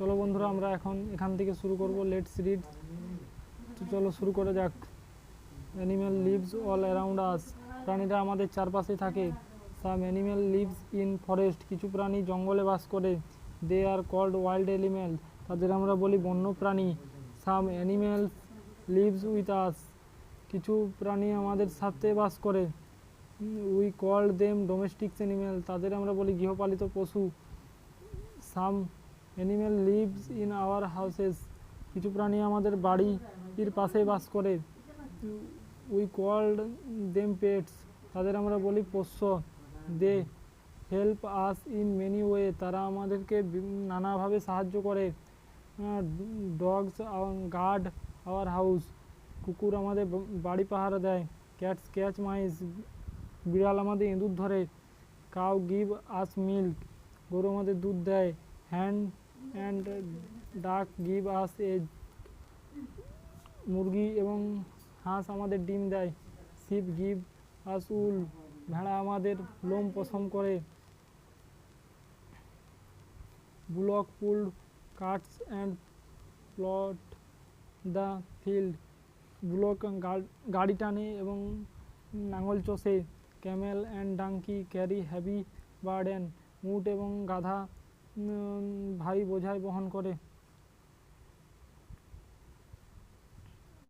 চলো বন্ধুরা, আমরা এখন এখান থেকে শুরু করব। Let's read. তো চলো শুরু করে যাক। Animal lives all around us. প্রাণীরা আমাদের চারপাশে থাকে। Some animal lives in forest. কিছু প্রাণী জঙ্গলে বাস করে। They are called wild animal. তাদের আমরা বলি বন্য প্রাণী। Some animals lives with us. কিছু প্রাণী আমাদের সাথে বাস করে। We called them domestic animal. তাদের আমরা বলি গৃহপালিত পশু। Some animal lives in our houses. কিছু প্রাণী আমাদের বাড়ির পাশে বাস করে। We called them pets. তাদের আমরা বলি পোষ্য। They help us in many way. তারা আমাদেরকে নানাভাবে সাহায্য করে। Dogs guard our house. কুকুর আমাদের বাড়ি পাহারা দেয়। Cats catch mice. বিড়াল আমাদের ইঁদুর ধরে। Cow give us milk. গরু আমাদের দুধ দেয়। Hen and duck give us egg. মুরগি এবং হাঁস আমাদের ডিম দেয়। Sheep give us wool. ভেড়া আমাদের লোম পশম করে। Bullock pooled carts and plot the field. Bullock গাড়ি টানে এবং লাঙল চষে। Camel and donkey carry heavy burden. উট এবং গাধা ভারী বোঝাই বহন করে।